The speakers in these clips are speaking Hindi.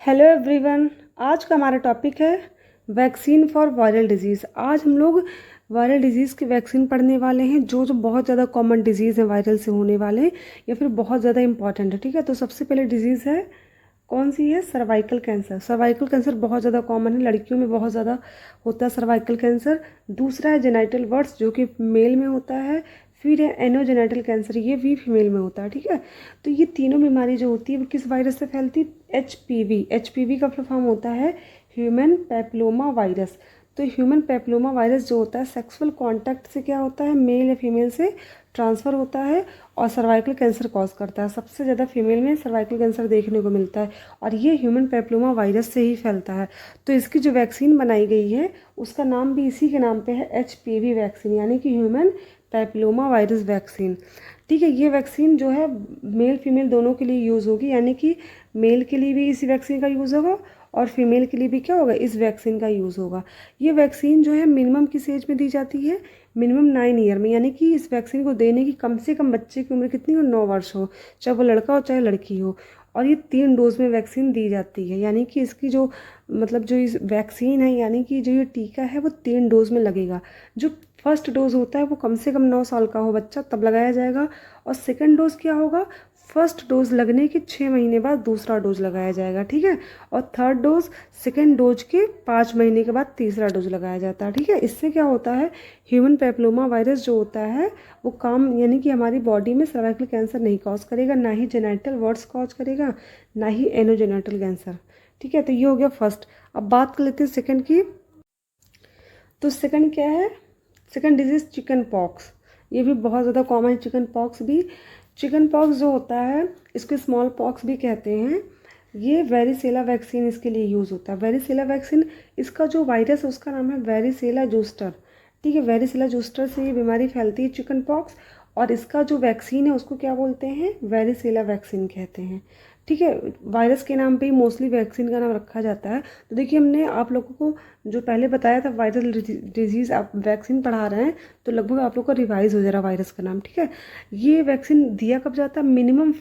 Hello everyone. आज का हमारा टॉपिक है वैक्सीन फॉर वायरल डिजीज़। आज हम लोग वायरल डिजीज़ की वैक्सीन पढ़ने वाले हैं जो जो बहुत ज़्यादा कॉमन डिजीज़ है वायरल से होने वाले या फिर बहुत ज़्यादा इंपॉर्टेंट है। ठीक है, तो सबसे पहले डिजीज़ है कौन सी है? Cervical cancer. सर्वाइकल कैंसर बहुत ज़्यादा कॉमन है, लड़कियों में बहुत ज़्यादा होता है सर्वाइकल कैंसर। दूसरा है जेनाइटल वर्ट्स जो कि मेल में होता है। फिर है एनोजेनाइटल कैंसर, ये भी फीमेल में होता है। ठीक है, तो ये तीनों बीमारी जो होती है वो किस वायरस से फैलती है? एचपीवी। एचपीवी का फुल फॉर्म होता है ह्यूमन पैपिलोमा वायरस। तो ह्यूमन पैपिलोमा वायरस जो होता है सेक्सुअल कांटेक्ट से क्या होता है, मेल या फीमेल से ट्रांसफ़र होता है और सर्वाइकल कैंसर कॉज करता है। सबसे ज़्यादा फीमेल में सर्वाइकल कैंसर देखने को मिलता है और ये ह्यूमन पैपिलोमा वायरस से ही फैलता है। तो इसकी जो वैक्सीन बनाई गई है उसका नाम भी इसी के नाम पे है, एचपीवी वैक्सीन, यानी कि ह्यूमन पैपिलोमा वायरस वैक्सीन। ठीक है, ये वैक्सीन जो है मेल फीमेल दोनों के लिए यूज़ होगी, यानी कि मेल के लिए भी इसी वैक्सीन का यूज़ होगा और फीमेल के लिए भी क्या होगा, इस वैक्सीन का यूज़ होगा। ये वैक्सीन जो है मिनिमम किस एज में दी जाती है? मिनिमम 9 ईयर में, यानी कि इस वैक्सीन को देने की कम से कम बच्चे की उम्र कितनी हो? 9 वर्ष हो, चाहे वो लड़का हो चाहे लड़की हो। और ये 3 डोज में वैक्सीन दी जाती है, यानी कि इसकी जो मतलब जो इस वैक्सीन है यानी कि जो ये टीका है वो 3 डोज में लगेगा। जो फर्स्ट डोज होता है वो कम से कम 9 साल का हो बच्चा तब लगाया जाएगा। और सेकंड डोज क्या होगा? फर्स्ट डोज लगने के 6 महीने बाद दूसरा डोज लगाया जाएगा। ठीक है, और थर्ड डोज सेकेंड डोज के 5 महीने के बाद तीसरा डोज लगाया जाता है। ठीक है, इससे क्या होता है, ह्यूमन पैपिलोमा वायरस जो होता है वो काम यानी कि हमारी बॉडी में सर्वाइकल कैंसर नहीं कॉज करेगा, ना ही जेनाइटल वर्ट्स कॉज करेगा, ना ही एनोजेनाइटल कैंसर। ठीक है, तो ये हो गया फर्स्ट। अब बात कर लेते हैं सेकंड की। तो सेकंड क्या है? Second disease chicken pox. ये भी बहुत ज़्यादा कॉमन है चिकन पॉक्स भी। चिकन पॉक्स जो होता है इसको स्मॉल पॉक्स भी कहते हैं। ये वेरिसेला वैक्सीन इसके लिए यूज़ होता है। वेरिसेला वैक्सीन, इसका जो वायरस है उसका नाम है वेरिसेला जोस्टर। ठीक है, वेरिसेला जोस्टर से ये बीमारी फैलती है चिकन पॉक्स, और इसका जो वैक्सीन है उसको क्या बोलते हैं? वेरिसेला वैक्सीन कहते हैं। ठीक है, वायरस के नाम पे ही मोस्टली वैक्सीन का नाम रखा जाता है। तो देखिए हमने आप लोगों को जो पहले बताया था वायरल डिजीज़, आप वैक्सीन पढ़ा रहे हैं तो लगभग आप लोग का रिवाइज हो जा रहा है वायरस का नाम। ठीक है, ये वैक्सीन दिया कब जाता है? Minimum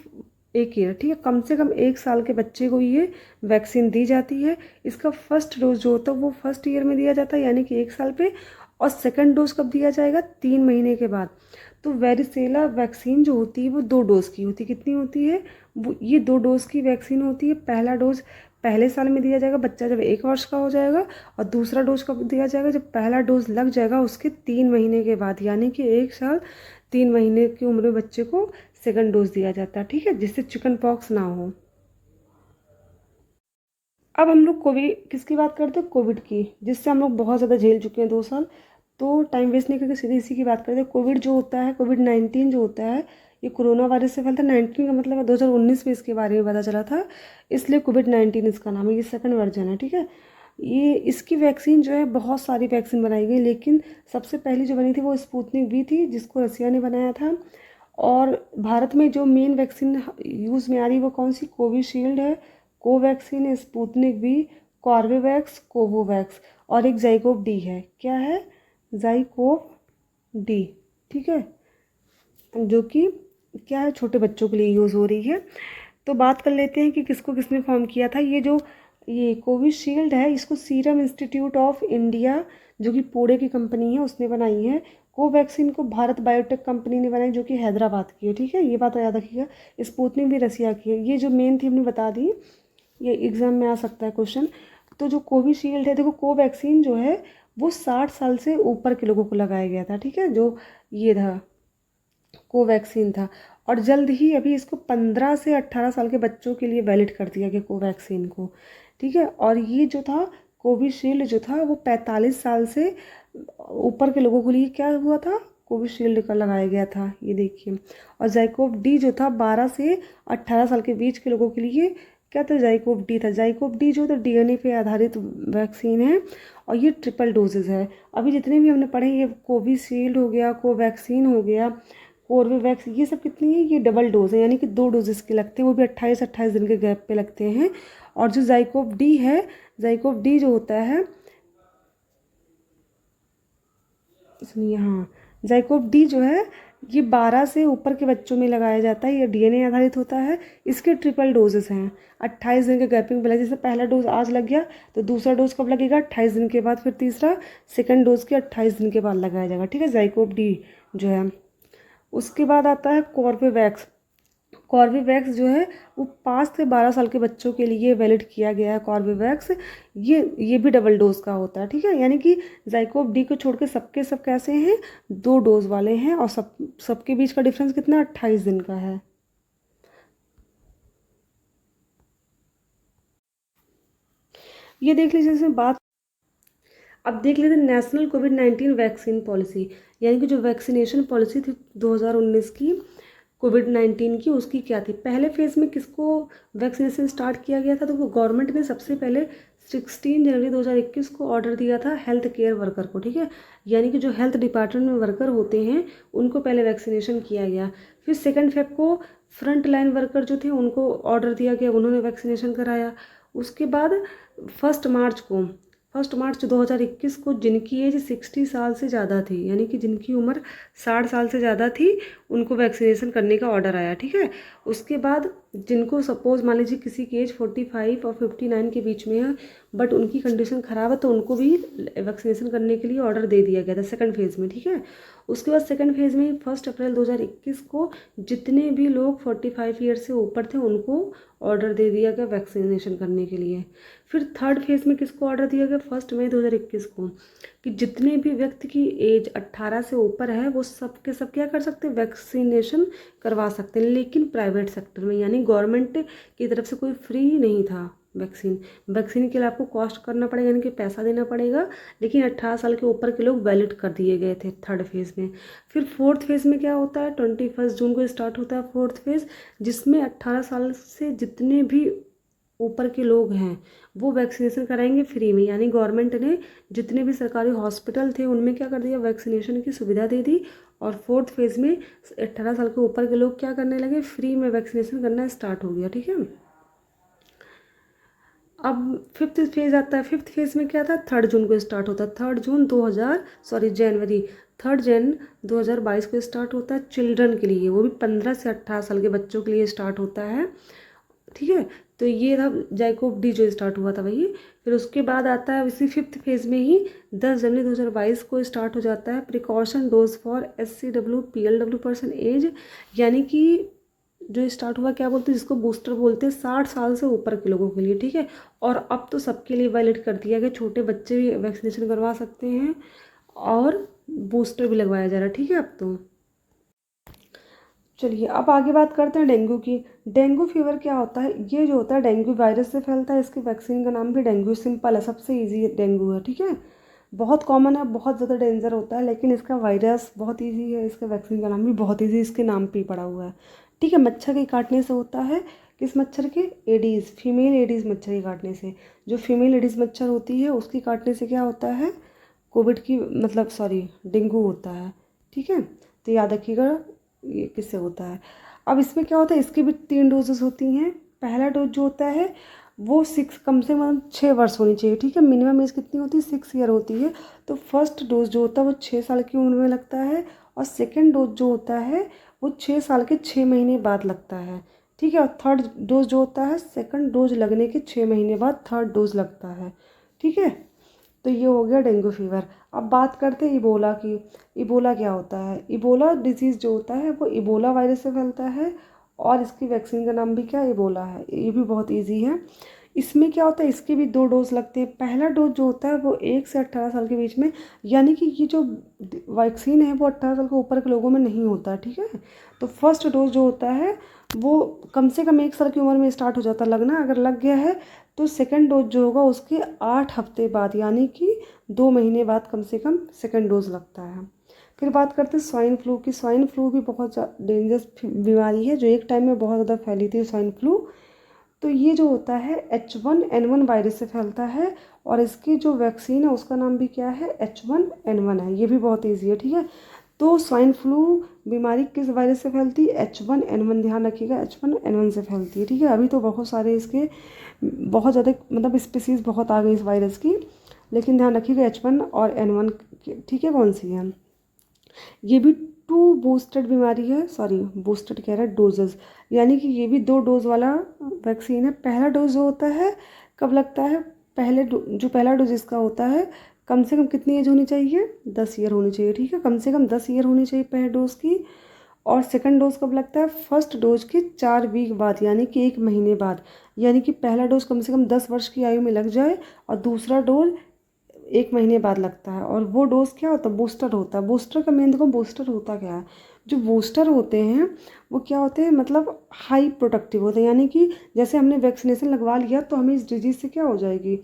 1 year. ठीक है, कम से कम 1 साल के बच्चे को ये वैक्सीन दी जाती है। इसका फर्स्ट डोज जो होता है वो फर्स्ट ईयर में दिया जाता है, यानी कि 1 साल पे। और सेकंड डोज कब दिया जाएगा? 3 महीने के बाद। तो वेरिसेला वैक्सीन जो होती है वो 2 डोज की होती है। कितनी होती है? वो ये 2 डोज की वैक्सीन होती है। पहला डोज पहले साल में दिया जाएगा बच्चा जब 1 वर्ष का हो जाएगा, और दूसरा डोज कब दिया जाएगा? जब पहला डोज लग जाएगा उसके 3 महीने के बाद, यानी कि 1 साल 3 महीने की उम्र में बच्चे को सेकंड डोज दिया जाता है। ठीक है, जिससे चिकन पॉक्स ना हो। अब हम लोग कोविड किसकी बात करते हैं? कोविड की, जिससे हम लोग बहुत ज़्यादा झेल चुके हैं 2 साल। तो टाइम वेस्ट नहीं करके सीधे इसी की बात करते हैं। कोविड जो होता है, कोविड-19 जो होता है, ये कोरोना वायरस से फैलता है। 19 का मतलब है 2019 में इसके बारे में पता चला था, इसलिए कोविड-19 इसका नाम है। ये सेकंड वर्जन है। ठीक है, ये इसकी वैक्सीन जो है बहुत सारी वैक्सीन बनाई गई, लेकिन सबसे पहली जो बनी थी वो स्पुतनिक वी थी, जिसको रसिया ने बनाया था। और भारत में जो मेन वैक्सीन यूज़ में आ रही है वो कौन सी? कोविशील्ड है, कोवैक्सीन है, स्पुतनिक वी, कॉर्बेवैक्स, कोवोवैक्स, और एक जाइकोव डी है। क्या है? जाइकोव डी। ठीक है, जो कि क्या है, छोटे बच्चों के लिए यूज़ हो रही है। तो बात कर लेते हैं कि किसको किसने फॉर्म किया था। ये कोविशील्ड है, इसको सीरम इंस्टीट्यूट ऑफ इंडिया जो कि पुणे की कंपनी है उसने बनाई है। कोवैक्सीन को भारत बायोटेक कंपनी ने बनाई जो कि हैदराबाद की है। ठीक है, ये बात याद रखिएगा। स्पुतनिक भी रसिया की है। ये जो मेन थी हमने बता दी, ये एग्ज़ाम में आ सकता है क्वेश्चन। तो जो कोविशील्ड है, देखो कोवैक्सीन जो है वो 60 साल से ऊपर के लोगों को लगाया गया था। ठीक है, जो ये था कोवैक्सीन था। और जल्द ही अभी इसको 15 से 18 साल के बच्चों के लिए वैलिड कर दिया गया कोवैक्सीन को। ठीक है, और ये जो था कोविशील्ड जो था वो 45 साल से ऊपर के लोगों के लिए क्या हुआ था, कोविशील्ड का लगाया गया था। ये देखिए, और जाइकोव डी जो था 12 से 18 साल के बीच के लोगों के लिए क्या था, जाइकोव डी था। जाइकोव डी जो था डीएनए पे आधारित वैक्सीन है और ये ट्रिपल डोजेज है। अभी जितने भी हमने पढ़े, ये कोविशील्ड हो गया, कोवैक्सीन हो गया, कोर्बेवैक्स, ये सब कितनी है? ये डबल डोज है, यानी कि 2 डोजेस के लगते हैं, वो भी 28-28 दिन के गैप पे लगते हैं। और जो जाइकोव डी है, जाइकोव डी जो होता है, सुनिए, हाँ, जाइकोव डी जो है ये 12 से ऊपर के बच्चों में लगाया जाता है। ये डीएनए आधारित होता है। इसके ट्रिपल डोजेस हैं। 28 दिन के गैपिंग पहले, जैसे पहला डोज आज लग गया तो दूसरा डोज कब लगेगा? 28 दिन के बाद। फिर तीसरा सेकंड डोज के 28 दिन के बाद लगाया जाएगा, ठीक है, ज़ाइकोव डी जो है। उसके बाद आता है कॉर्बेवैक्स। कॉर्बेवैक्स जो है वो 5 से 12 साल के बच्चों के लिए वैलिड किया गया है कॉर्बेवैक्स। ये भी डबल डोज का होता है, ठीक है, यानी कि ज़ाइकोव डी को छोड़ के सबके सब कैसे हैं? 2 डोज वाले हैं। और सबके बीच का डिफरेंस कितना? 28 दिन का है। ये देख लीजिए, इसमें बात अब देख लेते हैं नेशनल कोविड-19 वैक्सीन पॉलिसी, यानी कि जो वैक्सीनेशन पॉलिसी थी 2019 की कोविड-19 की, उसकी क्या थी? पहले फेज़ में किसको वैक्सीनेशन स्टार्ट किया गया था? तो वो गवर्नमेंट ने सबसे पहले 16 जनवरी 2021 को ऑर्डर दिया था हेल्थ केयर वर्कर को, ठीक है, यानी कि जो हेल्थ डिपार्टमेंट में वर्कर होते हैं उनको पहले वैक्सीनेशन किया गया। फिर 2 फेब को फ्रंट लाइन वर्कर जो थे उनको ऑर्डर दिया गया, उन्होंने वैक्सीनेशन कराया। उसके बाद 1 मार्च 2021 को जिनकी एज 60 साल से ज़्यादा थी, यानी कि जिनकी उम्र 60 साल से ज़्यादा थी, उनको वैक्सीनेशन करने का ऑर्डर आया, ठीक है। उसके बाद जिनको सपोज़ मान लीजिए किसी की एज 45 और 59 के बीच में है, बट उनकी कंडीशन ख़राब है, तो उनको भी वैक्सीनेशन करने के लिए ऑर्डर दे दिया गया था सेकंड फेज़ में, ठीक है। उसके बाद सेकंड फेज़ में 1 अप्रैल 2021 को जितने भी लोग 45 ईयर से ऊपर थे उनको ऑर्डर दे दिया गया वैक्सीनेशन करने के लिए। फिर थर्ड फेज़ में किसको ऑर्डर दिया गया? 1 मई 2021 को, कि जितने भी व्यक्ति की एज 18 से ऊपर है वो सब के सब क्या कर सकते हैं? वैक्सीनेशन करवा सकते हैं, लेकिन प्राइवेट सेक्टर में, यानी गवर्नमेंट की तरफ से कोई फ्री नहीं था वैक्सीन के लिए आपको कॉस्ट करना पड़ेगा, यानी कि पैसा देना पड़ेगा। लेकिन 18 साल के ऊपर के लोग वैलिड कर दिए गए थे थर्ड फेज़ में। फिर फोर्थ फेज़ में क्या होता है? 21 जून को स्टार्ट होता है फोर्थ फेज़, जिसमें 18 साल से जितने भी ऊपर के लोग हैं वो वैक्सीनेशन कराएंगे फ्री में, यानी गवर्नमेंट ने जितने भी सरकारी हॉस्पिटल थे उनमें क्या कर दिया? वैक्सीनेशन की सुविधा दे दी। और फोर्थ फेज़ में 18 साल के ऊपर के लोग क्या करने लगे? फ्री में वैक्सीनेशन करना स्टार्ट हो गया, ठीक है। अब फिफ्थ फेज़ आता है। फिफ्थ फेज़ में क्या था? 3 जून को स्टार्ट होता है। 3 जन 2022 को स्टार्ट होता है चिल्ड्रन के लिए, वो भी 15 से 18 साल के बच्चों के लिए स्टार्ट होता है, ठीक है। तो ये था ज़ाइकोव डी जो स्टार्ट हुआ था वही। फिर उसके बाद आता है इसी फिफ्थ फेज़ में ही 10 जनवरी 2022 को स्टार्ट हो जाता है precaution dose for SCW PLW person age, यानी कि जो स्टार्ट हुआ क्या बोलते हैं, जिसको बूस्टर बोलते हैं, 60 साल से ऊपर के लोगों के लिए, ठीक है। और अब तो सबके लिए वैलिड कर दिया गया, छोटे बच्चे भी वैक्सीनेशन करवा सकते हैं और बूस्टर भी लगवाया जा रहा है, ठीक है। अब तो चलिए अब आगे बात करते हैं डेंगू की। डेंगू फीवर क्या होता है? ये जो होता है डेंगू वायरस से फैलता है। इसकी वैक्सीन का नाम भी डेंगू, सिंपल है, सबसे इजी डेंगू है, ठीक है। बहुत कॉमन है, बहुत ज़्यादा डेंजर होता है, लेकिन इसका वायरस बहुत इजी है, इसका वैक्सीन का नाम भी बहुत इजी इसके नाम पे ही पड़ा हुआ है, ठीक है। मच्छर के काटने से होता है। किस मच्छर के? एडीज़, फीमेल एडीज़ मच्छर के काटने से। जो फीमेल एडीज़ मच्छर होती है उसकी काटने से क्या होता है? कोविड की मतलब सॉरी डेंगू होता है, ठीक है। तो याद रखिएगा ये किससे होता है। अब इसमें क्या होता है? इसकी भी 3 डोजेस होती हैं। पहला डोज जो होता है वो 6 कम से कम 6 वर्ष होनी चाहिए, ठीक है। मिनिमम एज कितनी होती है? 6 ईयर होती है। तो फर्स्ट डोज जो होता है वो 6 साल की उम्र में लगता है, और सेकेंड डोज जो होता है वो 6 साल के 6 महीने बाद लगता है, ठीक है। और थर्ड डोज जो होता है सेकंड डोज लगने के 6 महीने बाद थर्ड डोज लगता है, ठीक है। तो ये हो गया डेंगू फीवर। अब बात करते हैं इबोला की। इबोला क्या होता है? इबोला डिजीज़ जो होता है वो इबोला वायरस से फैलता है, और इसकी वैक्सीन का नाम भी क्या? इबोला है। ये भी बहुत इजी है। इसमें क्या होता है? इसके भी 2 डोज लगते हैं। पहला डोज जो होता है वो 1 से 18 साल के बीच में, यानी कि ये जो वैक्सीन है वो 18 साल के ऊपर के लोगों में नहीं होता, ठीक है। तो फर्स्ट डोज जो होता है वो कम से कम 1 साल की उम्र में स्टार्ट हो जाता लगना। अगर लग गया है तो सेकंड डोज जो होगा उसके 8 हफ्ते बाद, यानी कि 2 महीने बाद कम से कम सेकंड डोज लगता है। फिर बात करते हैं स्वाइन फ्लू की। स्वाइन फ्लू भी बहुत डेंजरस बीमारी है जो एक टाइम में बहुत ज़्यादा फैली थी, स्वाइन फ्लू। तो ये जो होता है H1N1 वायरस से फैलता है, और इसकी जो वैक्सीन है उसका नाम भी क्या है? H1N1 है। ये भी बहुत ईजी है, ठीक है। तो स्वाइन फ्लू बीमारी किस वायरस से फैलती है? H1N1, ध्यान रखिएगा, H1N1 से फैलती है, ठीक है। अभी तो बहुत सारे इसके बहुत ज़्यादा मतलब स्पीसीज़ बहुत आ गई इस वायरस की, लेकिन ध्यान रखिएगा H1 और N1, ठीक है, कौन सी है। ये भी टू बूस्टेड बीमारी है, सॉरी बूस्टेड कह रहा है डोजेस, यानी कि ये भी 2 डोज वाला वैक्सीन है। पहला डोज जो होता है कब लगता है, जो पहला डोज इसका होता है कम से कम कितनी एज होनी चाहिए, 10 ईयर होनी चाहिए, ठीक है, कम से कम 10 ईयर होनी चाहिए पहले डोज की। और सेकंड डोज कब लगता है, फर्स्ट डोज के 4 वीक बाद, यानी कि 1 महीने बाद, यानी कि पहला डोज कम से कम 10 वर्ष की आयु में लग जाए और दूसरा डोज 1 महीने बाद लगता है। और वो डोज क्या होता है, बूस्टर होता है। बूस्टर का मेन देखो, बूस्टर होता क्या है, जो बूस्टर होते हैं वो क्या होते हैं, मतलब हाई प्रोटेक्टिव होते हैं, यानी कि जैसे हमने वैक्सीनेशन लगवा लिया तो हमें इस डिजीज़ से क्या हो जाएगी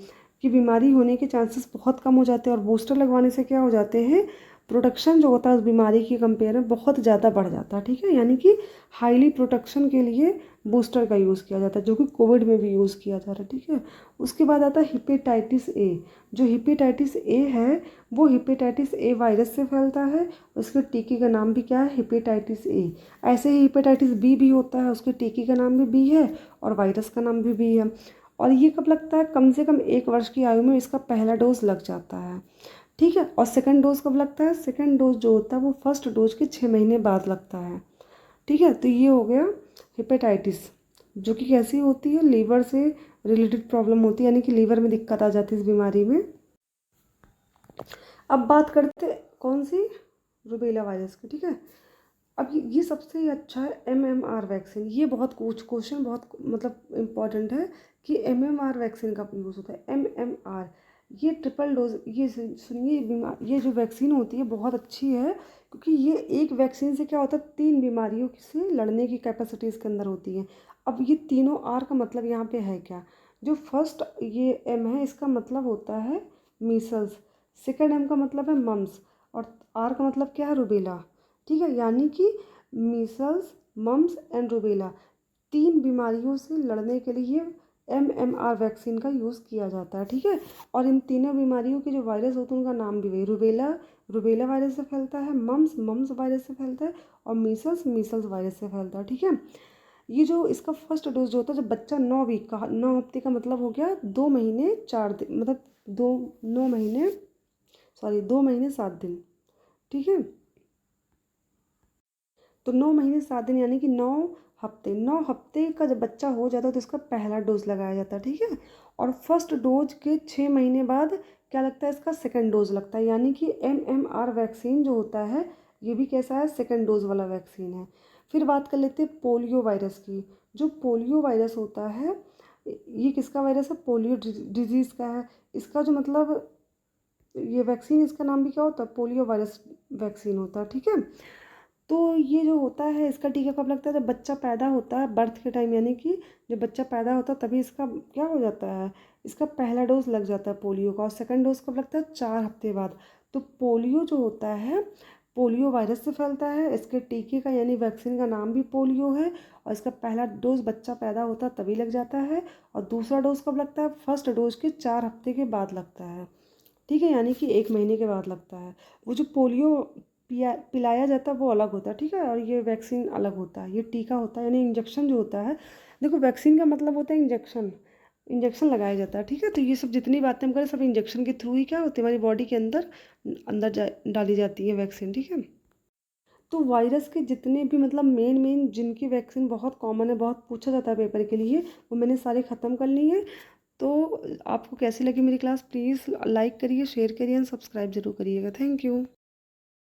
कि बीमारी होने के चांसेस बहुत कम हो जाते हैं। और बूस्टर लगवाने से क्या हो जाते हैं, प्रोटेक्शन जो होता है उस बीमारी के कंपेयर में बहुत ज़्यादा बढ़ जाता है, ठीक है, यानी कि हाईली प्रोटेक्शन के लिए बूस्टर का यूज़ किया जाता है, जो कि कोविड में भी यूज़ किया जा रहा है, ठीक है। उसके बाद आता है हेपेटाइटिस ए। जो हेपेटाइटिस ए है वो हेपेटाइटिस ए वायरस से फैलता है, उसके टीके का नाम भी क्या है, हेपेटाइटिस ए। ऐसे ही हेपेटाइटिस बी भी होता है, उसके टीके का नाम भी बी है और वायरस का नाम भी बी है। और ये कब लगता है, कम से कम 1 वर्ष की आयु में इसका पहला डोज लग जाता है, ठीक है। और सेकंड डोज कब लगता है, सेकंड डोज जो होता है वो फर्स्ट डोज के 6 महीने बाद लगता है, ठीक है। तो ये हो गया हेपेटाइटिस, जो कि कैसी होती है, लीवर से रिलेटेड प्रॉब्लम होती है, यानी कि लीवर में दिक्कत आ जाती है इस बीमारी में। अब बात करते कौन सी, रूबेला वायरस की, ठीक है। अब ये सबसे अच्छा है MMR वैक्सीन। ये बहुत कुछ क्वेश्चन बहुत मतलब इम्पॉर्टेंट है कि MMR वैक्सीन का यूज़ होता है। MMR ये ट्रिपल डोज, ये सुनिए, ये जो वैक्सीन होती है बहुत अच्छी है, क्योंकि ये एक वैक्सीन से क्या होता है 3 बीमारियों से लड़ने की कैपेसिटी इसके अंदर होती है। अब ये तीनों आर का मतलब यहाँ पे है क्या, जो फर्स्ट ये एम है इसका मतलब होता है मीसल्स, सेकेंड एम का मतलब है मम्स और आर का मतलब क्या है, रूबेला, ठीक है। यानी कि मीसल्स, मम्स एंड रूबेला 3 बीमारियों से लड़ने के लिए MMR वैक्सीन का यूज़ किया जाता है, ठीक है। और इन तीनों बीमारियों के जो वायरस होते हैं उनका नाम भी वही, रूबेला वायरस से फैलता है, मम्स वायरस से फैलता है और मीसल्स वायरस से फैलता है, ठीक है। ये जो इसका फर्स्ट डोज जो होता है, जब बच्चा 9 वीक का, 9 हफ्ते का मतलब हो गया 2 महीने 4 दिन, मतलब 9 महीने, सॉरी 2 महीने 7 दिन, ठीक है। तो 9 महीने 7 दिन यानी कि 9 हफ्ते का जब बच्चा हो जाता है तो इसका पहला डोज लगाया जाता है, ठीक है। और फर्स्ट डोज के 6 महीने बाद क्या लगता है, इसका सेकंड डोज लगता है, यानी कि MMR वैक्सीन जो होता है ये भी कैसा है, सेकंड डोज वाला वैक्सीन है। फिर बात कर लेते हैं पोलियो वायरस की। जो पोलियो वायरस होता है ये किसका वायरस है, पोलियो डिजीज़ का है। इसका जो मतलब ये वैक्सीन, इसका नाम भी क्या होता है, पोलियो वायरस वैक्सीन होता है, ठीक है। तो ये जो होता है इसका टीका कब लगता है, जब बच्चा पैदा होता है, बर्थ के टाइम, यानी कि जब बच्चा पैदा होता है तभी इसका क्या हो जाता है, इसका पहला डोज लग जाता है पोलियो का। और सेकंड डोज कब लगता है, 4 हफ्ते बाद। तो पोलियो जो होता है पोलियो वायरस से फैलता है, इसके टीके का यानी वैक्सीन का नाम भी पोलियो है। और इसका पहला डोज बच्चा पैदा होता है तभी लग जाता है और दूसरा डोज कब लगता है, फर्स्ट डोज के 4 हफ्ते के बाद लगता है, ठीक है, यानी कि 1 महीने के बाद लगता है। वो जो पोलियो पिलाया जाता है वो अलग होता है, ठीक है, और ये वैक्सीन अलग होता है, ये टीका होता है यानी इंजेक्शन जो होता है। देखो वैक्सीन का मतलब होता है इंजेक्शन, इंजेक्शन लगाया जाता है, ठीक है। तो ये सब जितनी बातें हम करें सब इंजेक्शन के थ्रू ही क्या होती है, हमारी बॉडी के अंदर डाली जाती है वैक्सीन, ठीक है। तो वायरस के जितने भी मतलब मेन जिनकी वैक्सीन बहुत कॉमन है, बहुत पूछा जाता है पेपर के लिए, वो मैंने सारे ख़त्म कर लिए हैं। तो आपको कैसी लगी मेरी क्लास, प्लीज़ लाइक करिए, शेयर करिए एंड सब्सक्राइब जरूर करिएगा। Thank you.